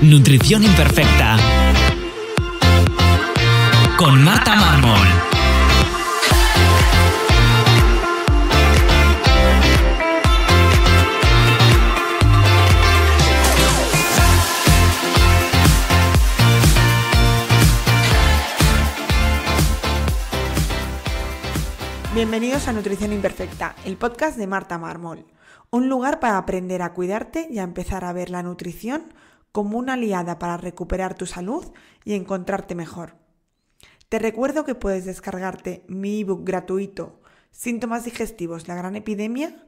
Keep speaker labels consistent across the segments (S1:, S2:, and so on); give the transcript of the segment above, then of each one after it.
S1: Nutrición Imperfecta con Marta Mármol.
S2: Bienvenidos a Nutrición Imperfecta, el podcast de Marta Mármol. Un lugar para aprender a cuidarte y a empezar a ver la nutrición como una aliada para recuperar tu salud y encontrarte mejor. Te recuerdo que puedes descargarte mi ebook gratuito Síntomas digestivos, la gran epidemia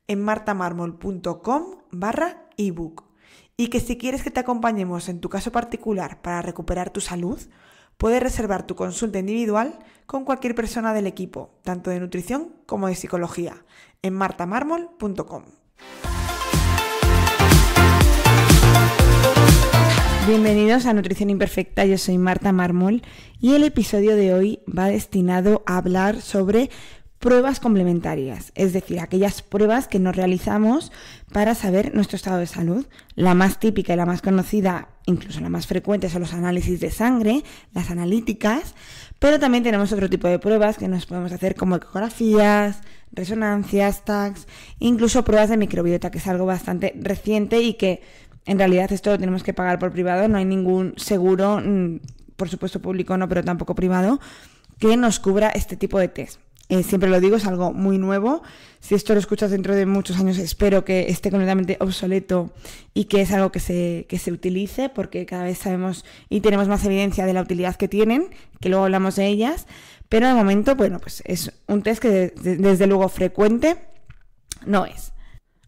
S2: en martamarmol.com/ebook y que si quieres que te acompañemos en tu caso particular para recuperar tu salud, puedes reservar tu consulta individual con cualquier persona del equipo, tanto de nutrición como de psicología, en martamarmol.com. Bienvenidos a Nutrición Imperfecta, yo soy Marta Mármol y el episodio de hoy va destinado a hablar sobre pruebas complementarias, es decir, aquellas pruebas que nos realizamos para saber nuestro estado de salud. La más típica y la más conocida, incluso la más frecuente, son los análisis de sangre, las analíticas, pero también tenemos otro tipo de pruebas que nos podemos hacer como ecografías, resonancias, tags, incluso pruebas de microbiota, que es algo bastante reciente y que en realidad esto lo tenemos que pagar por privado, no hay ningún seguro, por supuesto público no, pero tampoco privado, que nos cubra este tipo de test. Siempre lo digo, es algo muy nuevo. Si esto lo escuchas dentro de muchos años, espero que esté completamente obsoleto y que es algo que se utilice, porque cada vez sabemos y tenemos más evidencia de la utilidad que tienen, que luego hablamos de ellas. Pero de momento, bueno, pues es un test que desde luego frecuente no es.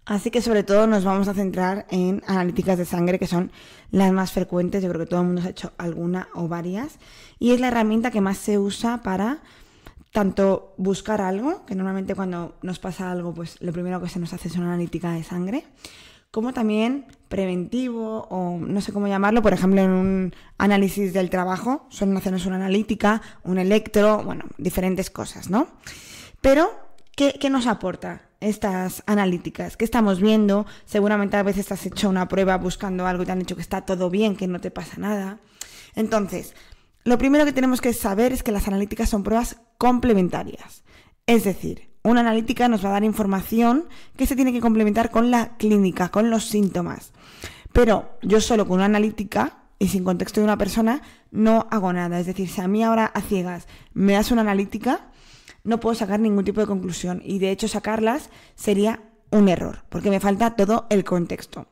S2: Así que sobre todo nos vamos a centrar en analíticas de sangre, que son las más frecuentes. Yo creo que todo el mundo se ha hecho alguna o varias. Y es la herramienta que más se usa para tanto buscar algo, que normalmente cuando nos pasa algo, pues lo primero que se nos hace es una analítica de sangre, como también preventivo o no sé cómo llamarlo, por ejemplo en un análisis del trabajo, suelen hacernos una analítica, un electro, bueno, diferentes cosas, ¿no? Pero, ¿qué nos aporta estas analíticas? ¿Qué estamos viendo? Seguramente a veces has hecho una prueba buscando algo y te han dicho que está todo bien, que no te pasa nada. Entonces, lo primero que tenemos que saber es que las analíticas son pruebas complementarias. Es decir, una analítica nos va a dar información que se tiene que complementar con la clínica, con los síntomas. Pero yo solo con una analítica y sin contexto de una persona no hago nada. Es decir, si a mí ahora a ciegas me das una analítica, no puedo sacar ningún tipo de conclusión. Y de hecho sacarlas sería un error, porque me falta todo el contexto.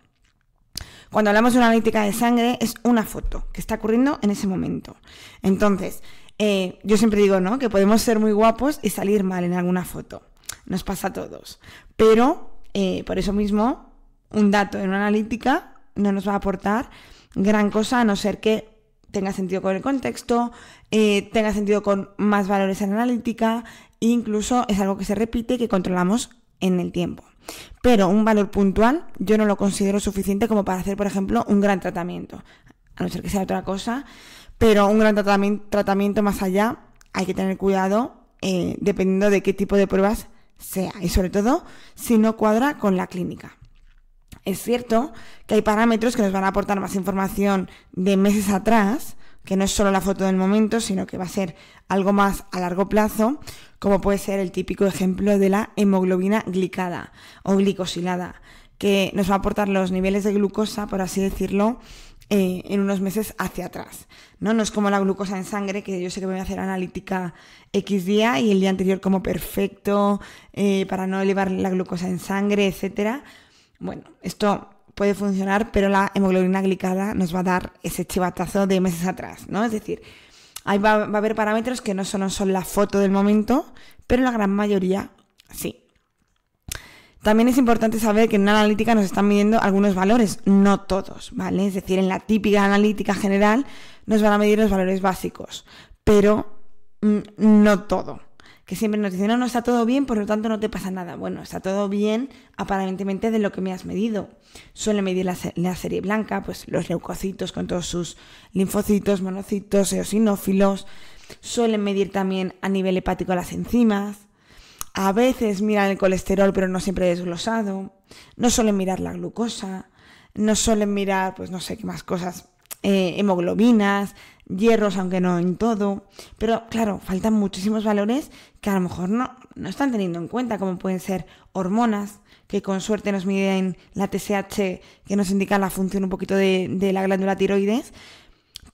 S2: Cuando hablamos de una analítica de sangre, es una foto que está ocurriendo en ese momento. Entonces, yo siempre digo, ¿no?, que podemos ser muy guapos y salir mal en alguna foto. Nos pasa a todos. Pero, por eso mismo, un dato en una analítica no nos va a aportar gran cosa, a no ser que tenga sentido con el contexto, tenga sentido con más valores en la analítica, e incluso es algo que se repite y que controlamos en el tiempo. Pero un valor puntual yo no lo considero suficiente como para hacer, por ejemplo, un gran tratamiento, a no ser que sea otra cosa, pero un gran tratamiento más allá hay que tener cuidado dependiendo de qué tipo de pruebas sea y sobre todo si no cuadra con la clínica. Es cierto que hay parámetros que nos van a aportar más información de meses atrás, que no es solo la foto del momento, sino que va a ser algo más a largo plazo, como puede ser el típico ejemplo de la hemoglobina glicada o glicosilada, que nos va a aportar los niveles de glucosa, por así decirlo, en unos meses hacia atrás, ¿no? No es como la glucosa en sangre, que yo sé que me voy a hacer analítica X día y el día anterior como perfecto para no elevar la glucosa en sangre, etcétera. Bueno, esto puede funcionar, pero la hemoglobina glicada nos va a dar ese chivatazo de meses atrás, ¿no? Es decir, ahí va a haber parámetros que no solo son la foto del momento, pero la gran mayoría sí. También es importante saber que en una analítica nos están midiendo algunos valores, no todos, ¿vale? Es decir, en la típica analítica general nos van a medir los valores básicos, pero no todo. Que siempre nos dicen, no está todo bien, por lo tanto no te pasa nada. Bueno, está todo bien aparentemente de lo que me has medido. Suele medir la serie blanca, pues los leucocitos con todos sus linfocitos, monocitos, eosinófilos. Suelen medir también a nivel hepático las enzimas. A veces miran el colesterol, pero no siempre desglosado. No suelen mirar la glucosa. nos suelen mirar, pues no sé qué más cosas, hemoglobinas, hierros, aunque no en todo, pero claro, faltan muchísimos valores que a lo mejor no están teniendo en cuenta, como pueden ser hormonas, que con suerte nos miden la TSH, que nos indica la función un poquito de la glándula tiroides,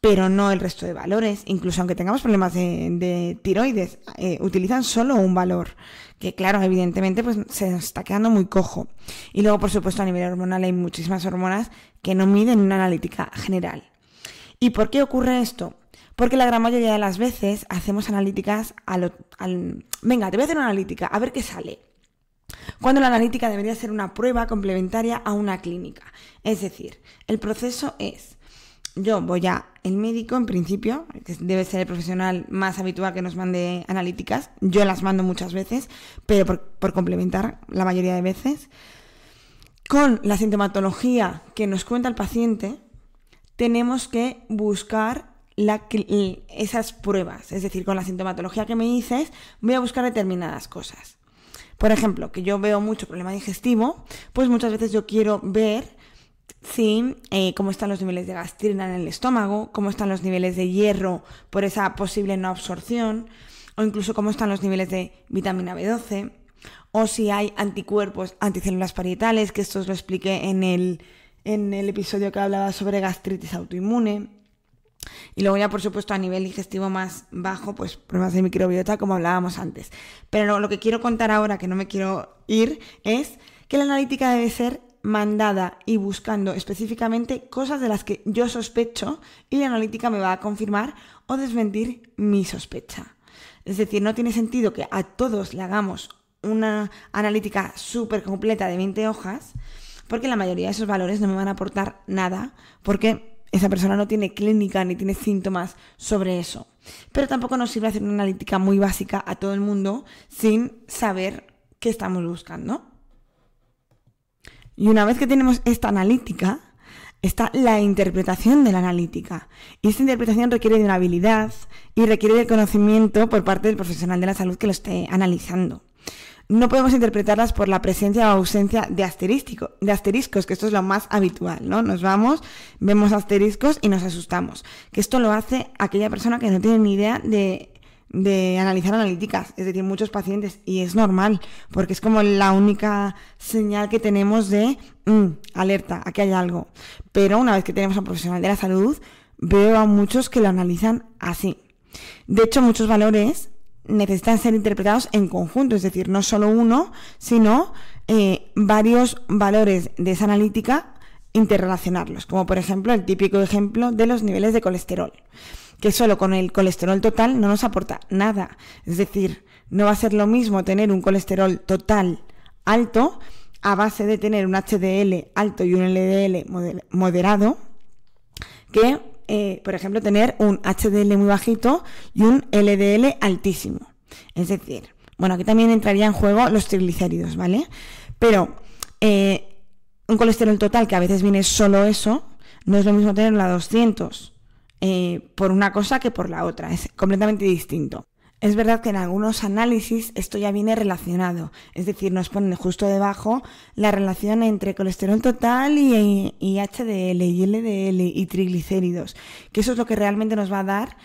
S2: pero no el resto de valores. Incluso aunque tengamos problemas de tiroides, utilizan solo un valor, que claro, evidentemente pues se nos está quedando muy cojo. Y luego, por supuesto, a nivel hormonal hay muchísimas hormonas que no miden una analítica general. ¿Y por qué ocurre esto? Porque la gran mayoría de las veces hacemos analíticas venga, te voy a hacer una analítica, a ver qué sale. Cuando la analítica debería ser una prueba complementaria a una clínica. Es decir, el proceso es, yo voy el médico en principio, que debe ser el profesional más habitual que nos mande analíticas, yo las mando muchas veces, pero por complementar la mayoría de veces, con la sintomatología que nos cuenta el paciente, tenemos que buscar esas pruebas. Es decir, con la sintomatología que me dices, voy a buscar determinadas cosas. Por ejemplo, que yo veo mucho problema digestivo, pues muchas veces yo quiero ver cómo están los niveles de gastrina en el estómago, cómo están los niveles de hierro por esa posible no absorción, o incluso cómo están los niveles de vitamina B12, o si hay anticuerpos anticélulas parietales, que esto os lo expliqué en el episodio que hablaba sobre gastritis autoinmune. Y luego ya, por supuesto, a nivel digestivo más bajo, pues pruebas de microbiota, como hablábamos antes. Pero lo que quiero contar ahora, que no me quiero ir, es que la analítica debe ser mandada y buscando específicamente cosas de las que yo sospecho, y la analítica me va a confirmar o desmentir mi sospecha. Es decir, no tiene sentido que a todos le hagamos una analítica súper completa de 20 hojas, porque la mayoría de esos valores no me van a aportar nada, porque esa persona no tiene clínica ni tiene síntomas sobre eso. Pero tampoco nos sirve hacer una analítica muy básica a todo el mundo sin saber qué estamos buscando. Y una vez que tenemos esta analítica, está la interpretación de la analítica. Y esta interpretación requiere de una habilidad y requiere del conocimiento por parte del profesional de la salud que lo esté analizando. No podemos interpretarlas por la presencia o ausencia de asteriscos, que esto es lo más habitual, ¿no? Nos vamos, vemos asteriscos y nos asustamos. Que esto lo hace aquella persona que no tiene ni idea de analizar analíticas, es decir, muchos pacientes, y es normal, porque es como la única señal que tenemos de alerta, aquí hay algo. Pero una vez que tenemos a un profesional de la salud, veo a muchos que lo analizan así. De hecho, muchos valores necesitan ser interpretados en conjunto, es decir, no solo uno, sino varios valores de esa analítica, interrelacionarlos, como por ejemplo el típico ejemplo de los niveles de colesterol, que solo con el colesterol total no nos aporta nada. Es decir, no va a ser lo mismo tener un colesterol total alto a base de tener un HDL alto y un LDL moderado que por ejemplo, tener un HDL muy bajito y un LDL altísimo. Es decir, bueno, aquí también entraría en juego los triglicéridos, ¿vale? Pero un colesterol total, que a veces viene solo eso, no es lo mismo tenerlo a 200 por una cosa que por la otra. Es completamente distinto. Es verdad que en algunos análisis esto ya viene relacionado, es decir, nos ponen justo debajo la relación entre colesterol total y HDL y LDL y triglicéridos, que eso es lo que realmente nos va a dar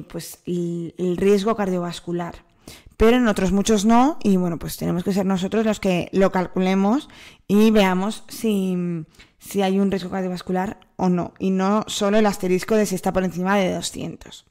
S2: pues el riesgo cardiovascular. Pero en otros muchos no, y bueno, pues tenemos que ser nosotros los que lo calculemos y veamos si hay un riesgo cardiovascular o no, y no solo el asterisco de si está por encima de 200.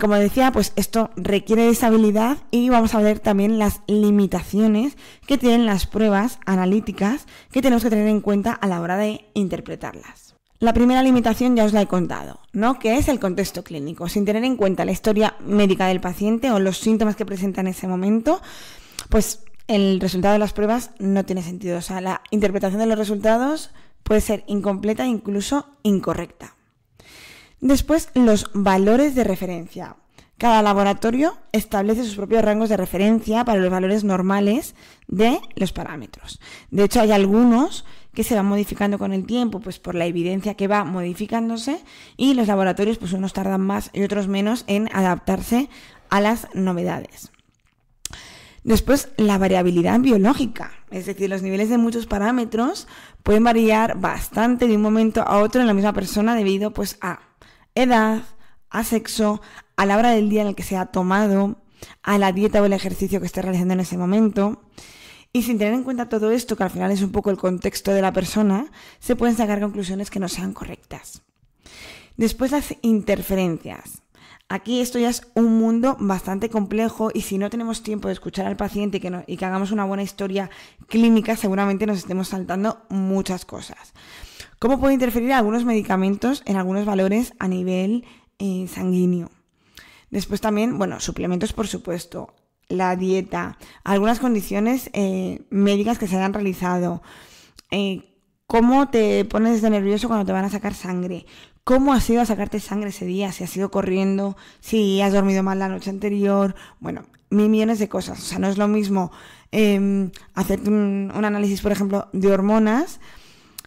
S2: Como decía, pues esto requiere de esa habilidad, y vamos a ver también las limitaciones que tienen las pruebas analíticas que tenemos que tener en cuenta a la hora de interpretarlas. La primera limitación ya os la he contado, ¿no? Que es el contexto clínico. Sin tener en cuenta la historia médica del paciente o los síntomas que presenta en ese momento, pues el resultado de las pruebas no tiene sentido. O sea, la interpretación de los resultados puede ser incompleta e incluso incorrecta. Después, los valores de referencia. Cada laboratorio establece sus propios rangos de referencia para los valores normales de los parámetros. De hecho, hay algunos que se van modificando con el tiempo, pues por la evidencia que va modificándose, y los laboratorios, pues unos tardan más y otros menos en adaptarse a las novedades. Después, la variabilidad biológica, es decir, los niveles de muchos parámetros pueden variar bastante de un momento a otro en la misma persona debido pues a edad, a sexo, a la hora del día en el que se ha tomado, a la dieta o el ejercicio que esté realizando en ese momento. Y sin tener en cuenta todo esto, que al final es un poco el contexto de la persona, se pueden sacar conclusiones que no sean correctas. Después, las interferencias. Aquí esto ya es un mundo bastante complejo y si no tenemos tiempo de escuchar al paciente y que hagamos una buena historia clínica, seguramente nos estemos saltando muchas cosas. ¿Cómo puede interferir algunos medicamentos en algunos valores a nivel sanguíneo? Después también, suplementos por supuesto, la dieta, algunas condiciones médicas que se hayan realizado, cómo te pones de nervioso cuando te van a sacar sangre, cómo has ido a sacarte sangre ese día, si has ido corriendo, si has dormido mal la noche anterior, millones de cosas. O sea, no es lo mismo hacerte un análisis, por ejemplo, de hormonas,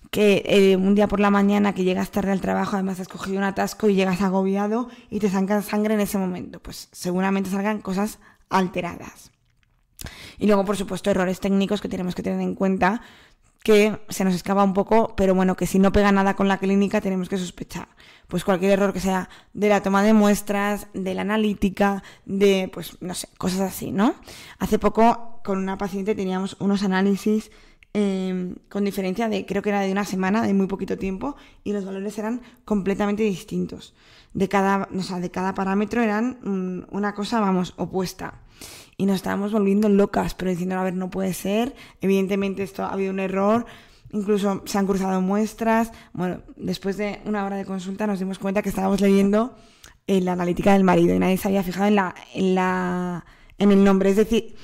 S2: que un día por la mañana que llegas tarde al trabajo, además has cogido un atasco y llegas agobiado y te sacan sangre en ese momento. Pues seguramente salgan cosas alteradas. Y luego, por supuesto, errores técnicos que tenemos que tener en cuenta, que se nos escapa un poco, pero que si no pega nada con la clínica tenemos que sospechar. Pues cualquier error que sea de la toma de muestras, de la analítica, de, cosas así, ¿no? Hace poco con una paciente teníamos unos análisis con diferencia de, creo que era de una semana, de muy poquito tiempo, y los valores eran completamente distintos. De cada parámetro eran una cosa, opuesta. Y nos estábamos volviendo locas, pero diciendo, a ver, no puede ser, evidentemente esto ha habido un error, incluso se han cruzado muestras. Después de una hora de consulta nos dimos cuenta que estábamos leyendo la analítica del marido y nadie se había fijado en el nombre. Es decir,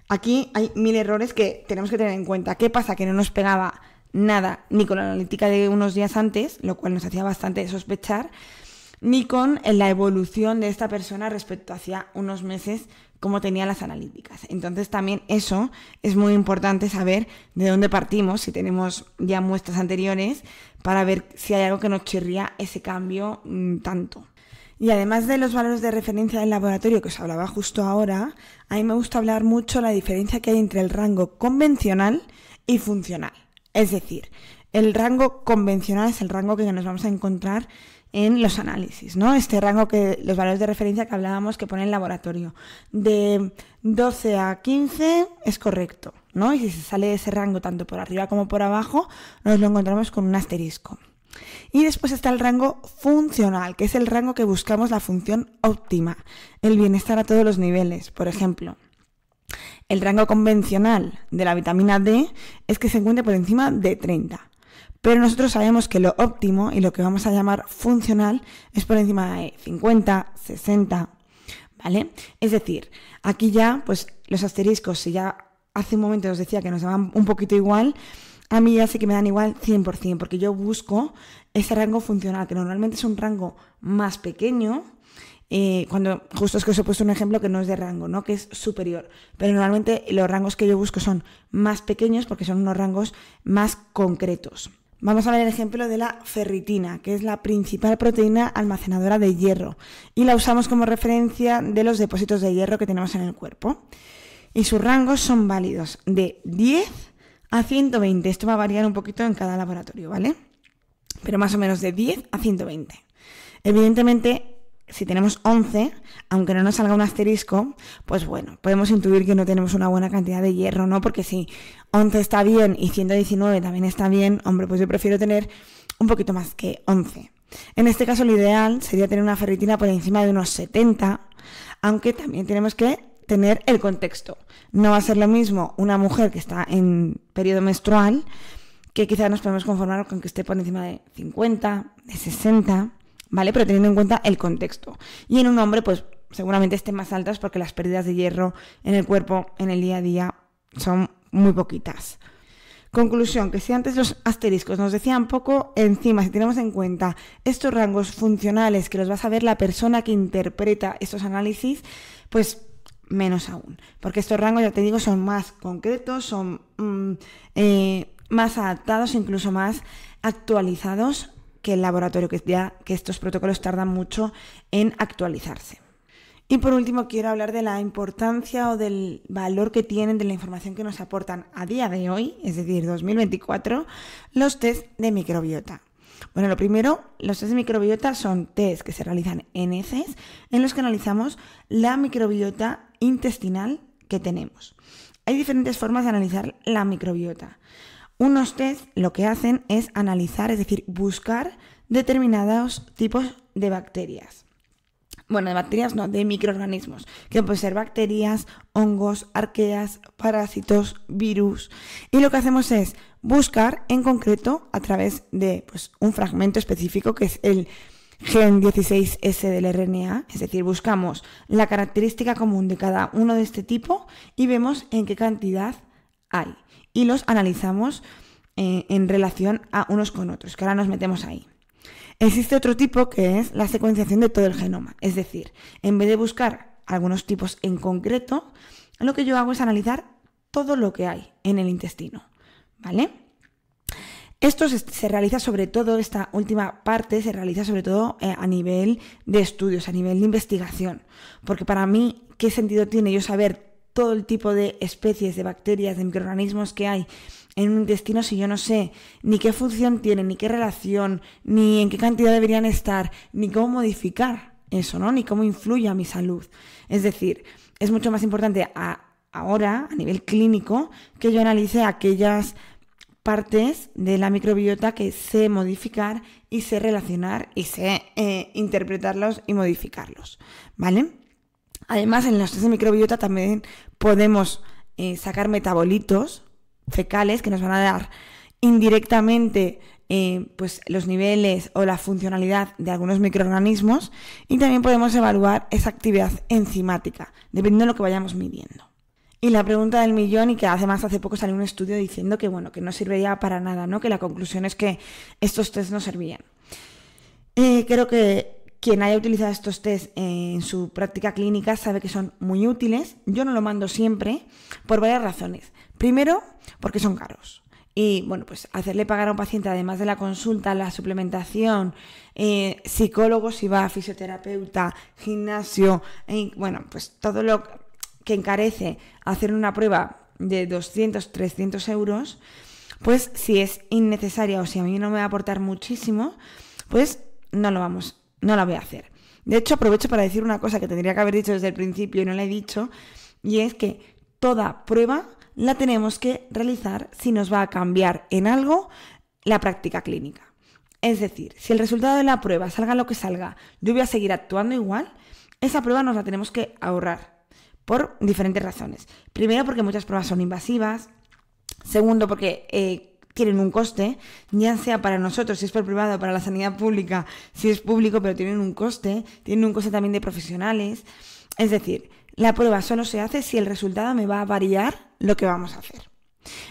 S2: aquí hay 1000 errores que tenemos que tener en cuenta. ¿Qué pasa? Que no nos pegaba nada ni con la analítica de unos días antes, lo cual nos hacía bastante sospechar, ni con la evolución de esta persona respecto hacia unos meses, como tenía las analíticas. Entonces también eso es muy importante saber de dónde partimos, si tenemos ya muestras anteriores, para ver si hay algo que nos chirría ese cambio tanto. Y además de los valores de referencia del laboratorio que os hablaba justo ahora, a mí me gusta hablar mucho la diferencia que hay entre el rango convencional y funcional. Es decir, el rango convencional es el rango que nos vamos a encontrar en los análisis, ¿no? Este rango los valores de referencia que hablábamos que pone el laboratorio, de 12 a 15 es correcto, ¿no? Y si se sale de ese rango tanto por arriba como por abajo, nos lo encontramos con un asterisco. Y después está el rango funcional, que es el rango que buscamos la función óptima, el bienestar a todos los niveles. Por ejemplo, el rango convencional de la vitamina D es que se encuentre por encima de 30. Pero nosotros sabemos que lo óptimo y lo que vamos a llamar funcional es por encima de 50, 60, ¿vale? Es decir, aquí ya, pues los asteriscos, si ya hace un momento os decía que nos daban un poquito igual, a mí ya sí que me dan igual 100%, porque yo busco ese rango funcional, que normalmente es un rango más pequeño, cuando justo es que os he puesto un ejemplo que no es de rango, ¿no? Que es superior, pero normalmente los rangos que yo busco son más pequeños porque son unos rangos más concretos. Vamos a ver el ejemplo de la ferritina, que es la principal proteína almacenadora de hierro, y la usamos como referencia de los depósitos de hierro que tenemos en el cuerpo. Y sus rangos son válidos de 10 a 120. Esto va a variar un poquito en cada laboratorio, ¿vale? Pero más o menos de 10 a 120. Evidentemente, si tenemos 11, aunque no nos salga un asterisco, pues podemos intuir que no tenemos una buena cantidad de hierro, ¿no? Porque si 11 está bien y 119 también está bien, pues yo prefiero tener un poquito más que 11. En este caso, lo ideal sería tener una ferritina por encima de unos 70, aunque también tenemos que tener el contexto. No va a ser lo mismo una mujer que está en periodo menstrual, que quizás nos podemos conformar con que esté por encima de 50, de 60, ¿vale? Pero teniendo en cuenta el contexto. Y en un hombre, pues seguramente estén más altas porque las pérdidas de hierro en el cuerpo en el día a día son muy poquitas. Conclusión, que si antes los asteriscos nos decían poco, encima si tenemos en cuenta estos rangos funcionales que los va a saber la persona que interpreta estos análisis, pues menos aún. Porque estos rangos, ya te digo, son más concretos, son más adaptados, incluso más actualizados que el laboratorio, que estos protocolos tardan mucho en actualizarse. Y por último quiero hablar de la importancia o del valor que tienen, de la información que nos aportan a día de hoy, es decir, 2024, los test de microbiota. Bueno, lo primero, los test de microbiota son test que se realizan en heces, en los que analizamos la microbiota intestinal que tenemos. Hay diferentes formas de analizar la microbiota. Unos test lo que hacen es analizar, es decir, buscar determinados tipos de bacterias. Bueno, de bacterias no, de microorganismos, que pueden ser bacterias, hongos, arqueas, parásitos, virus. Y lo que hacemos es buscar en concreto a través de un fragmento específico que es el gen 16S del RNA, es decir, buscamos la característica común de cada uno de este tipo y vemos en qué cantidad hay. Y los analizamos en relación a unos con otros, que ahora nos metemos ahí. Existe otro tipo que es la secuenciación de todo el genoma, es decir, en vez de buscar algunos tipos en concreto, lo que yo hago es analizar todo lo que hay en el intestino, ¿vale? Esto se realiza sobre todo, esta última parte se realiza sobre todo a nivel de estudios, a nivel de investigación, porque para mí, ¿qué sentido tiene yo saber todo el tipo de especies, de bacterias, de microorganismos que hay en un intestino si yo no sé ni qué función tienen, ni qué relación, ni en qué cantidad deberían estar, ni cómo modificar eso, ¿no? Ni cómo influye a mi salud? Es decir, es mucho más importante ahora, a nivel clínico, que yo analice aquellas partes de la microbiota que sé modificar y sé relacionar y sé interpretarlos y modificarlos, ¿vale? Además, en los test de microbiota también podemos sacar metabolitos fecales que nos van a dar indirectamente los niveles o la funcionalidad de algunos microorganismos, y también podemos evaluar esa actividad enzimática, dependiendo de lo que vayamos midiendo. Y la pregunta del millón, y que además hace poco salió un estudio diciendo que no serviría para nada, ¿no? Que la conclusión es que estos test no servían. Creo que quien haya utilizado estos test en su práctica clínica sabe que son muy útiles. Yo no lo mando siempre por varias razones. Primero, porque son caros. Y hacerle pagar a un paciente, además de la consulta, la suplementación, psicólogo si va, fisioterapeuta, gimnasio, todo lo que encarece hacer una prueba de 200, 300 euros, pues si es innecesaria o si a mí no me va a aportar muchísimo, pues no la voy a hacer. De hecho, aprovecho para decir una cosa que tendría que haber dicho desde el principio y no la he dicho, y es que toda prueba la tenemos que realizar si nos va a cambiar en algo la práctica clínica. Es decir, si el resultado de la prueba, salga lo que salga, yo voy a seguir actuando igual, esa prueba nos la tenemos que ahorrar por diferentes razones. Primero, porque muchas pruebas son invasivas. Segundo, porque tienen un coste, ya sea para nosotros, si es por privado, para la sanidad pública, si es público, pero tienen un coste también de profesionales. Es decir, la prueba solo se hace si el resultado me va a variar lo que vamos a hacer.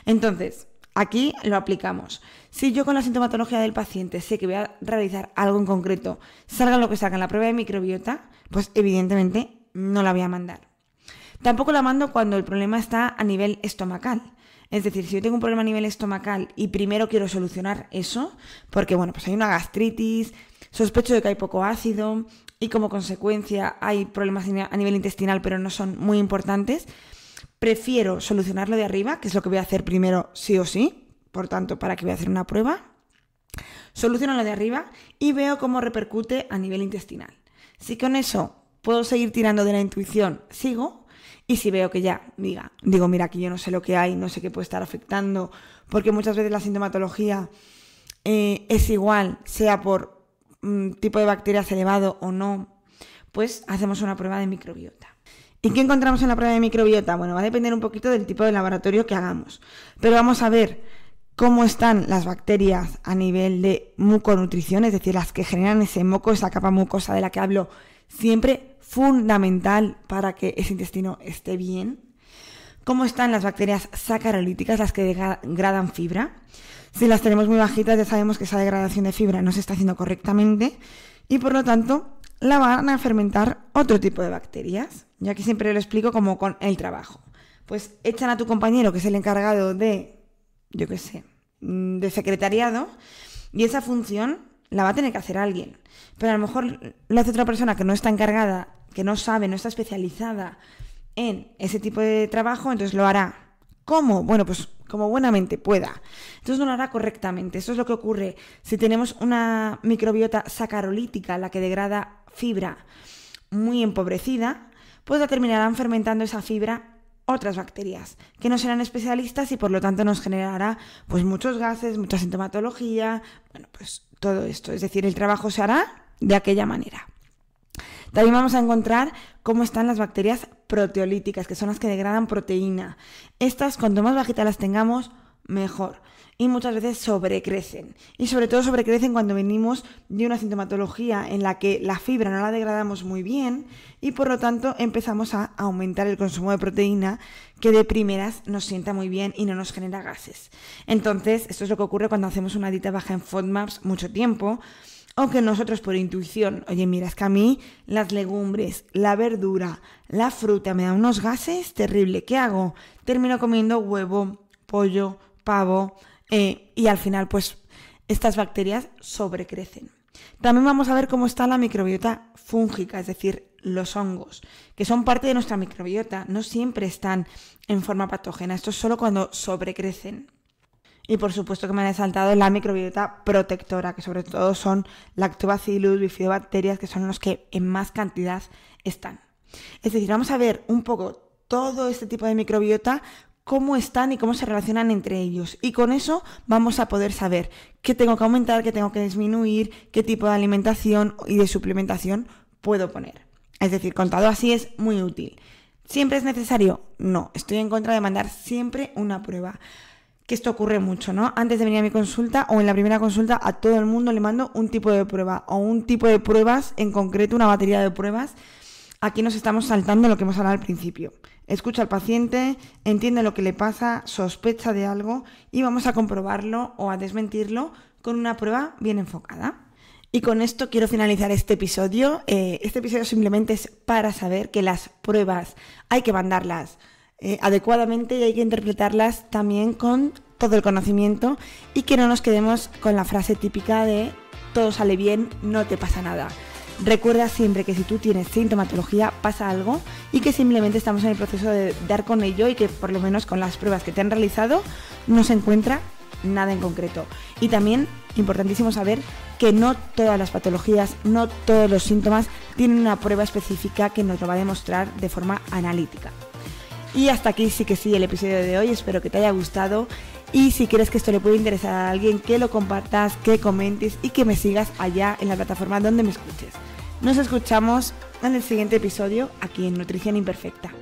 S2: Entonces, aquí lo aplicamos. Si yo con la sintomatología del paciente sé que voy a realizar algo en concreto, salga lo que salga en la prueba de microbiota, pues evidentemente no la voy a mandar. Tampoco la mando cuando el problema está a nivel estomacal. Es decir, si yo tengo un problema a nivel estomacal y primero quiero solucionar eso, porque hay una gastritis, sospecho de que hay poco ácido y como consecuencia hay problemas a nivel intestinal pero no son muy importantes, prefiero solucionarlo de arriba, que es lo que voy a hacer primero sí o sí. Por tanto, ¿para qué voy a hacer una prueba? Soluciono lo de arriba y veo cómo repercute a nivel intestinal. Si con eso puedo seguir tirando de la intuición, sigo. Y si veo que ya digo, mira, aquí yo no sé lo que hay, no sé qué puede estar afectando, porque muchas veces la sintomatología es igual, sea por tipo de bacterias elevado o no, pues hacemos una prueba de microbiota. ¿Y qué encontramos en la prueba de microbiota? Bueno, va a depender un poquito del tipo de laboratorio que hagamos, pero vamos a ver cómo están las bacterias a nivel de muconutrición, es decir, las que generan ese moco, esa capa mucosa de la que hablo siempre, fundamental para que ese intestino esté bien. Cómo están las bacterias sacarolíticas, las que degradan fibra. Si las tenemos muy bajitas, ya sabemos que esa degradación de fibra no se está haciendo correctamente y por lo tanto la van a fermentar otro tipo de bacterias. Yo aquí siempre lo explico como con el trabajo. Pues echan a tu compañero, que es el encargado de, de secretariado, y esa función la va a tener que hacer alguien. Pero a lo mejor lo hace otra persona que no está encargada que no sabe, no está especializada en ese tipo de trabajo, entonces lo hará. ¿Cómo? Bueno, pues como buenamente pueda. Entonces no lo hará correctamente. Esto es lo que ocurre si tenemos una microbiota sacarolítica, la que degrada fibra muy empobrecida, pues la terminarán fermentando esa fibra otras bacterias que no serán especialistas y por lo tanto nos generará pues muchos gases, mucha sintomatología, bueno, pues todo esto. Es decir, el trabajo se hará de aquella manera. También vamos a encontrar cómo están las bacterias proteolíticas, que son las que degradan proteína. Estas, cuanto más bajitas las tengamos, mejor. Y muchas veces sobrecrecen. Y sobre todo sobrecrecen cuando venimos de una sintomatología en la que la fibra no la degradamos muy bien y por lo tanto empezamos a aumentar el consumo de proteína, que de primeras nos sienta muy bien y no nos genera gases. Entonces, esto es lo que ocurre cuando hacemos una dieta baja en FODMAPs mucho tiempo, o que nosotros por intuición, oye, mira, es que a mí las legumbres, la verdura, la fruta me dan unos gases terrible. ¿Qué hago? Termino comiendo huevo, pollo, pavo y al final pues estas bacterias sobrecrecen. También vamos a ver cómo está la microbiota fúngica, es decir, los hongos, que son parte de nuestra microbiota, no siempre están en forma patógena, esto es solo cuando sobrecrecen. Y por supuesto que me han saltado la microbiota protectora, que sobre todo son lactobacillus, bifidobacterias, que son los que en más cantidad están. Es decir, vamos a ver un poco todo este tipo de microbiota, cómo están y cómo se relacionan entre ellos. Y con eso vamos a poder saber qué tengo que aumentar, qué tengo que disminuir, qué tipo de alimentación y de suplementación puedo poner. Es decir, contado así es muy útil. ¿Siempre es necesario? No, estoy en contra de mandar siempre una prueba. Que esto ocurre mucho, ¿no? Antes de venir a mi consulta o en la primera consulta a todo el mundo le mando un tipo de prueba o un tipo de pruebas, en concreto una batería de pruebas. Aquí nos estamos saltando lo que hemos hablado al principio. Escucha al paciente, entiende lo que le pasa, sospecha de algo y vamos a comprobarlo o a desmentirlo con una prueba bien enfocada. Y con esto quiero finalizar este episodio. Este episodio simplemente es para saber que las pruebas hay que mandarlas adecuadamente y hay que interpretarlas también con todo el conocimiento y que no nos quedemos con la frase típica de todo sale bien, no te pasa nada. Recuerda siempre que si tú tienes sintomatología pasa algo y que simplemente estamos en el proceso de dar con ello y que por lo menos con las pruebas que te han realizado no se encuentra nada en concreto. Y también, importantísimo saber que no todas las patologías, no todos los síntomas tienen una prueba específica que nos lo va a demostrar de forma analítica. Y hasta aquí sí que sí el episodio de hoy, espero que te haya gustado y si quieres que esto le pueda interesar a alguien, que lo compartas, que comentes y que me sigas allá en la plataforma donde me escuches. Nos escuchamos en el siguiente episodio aquí en Nutrición Imperfecta.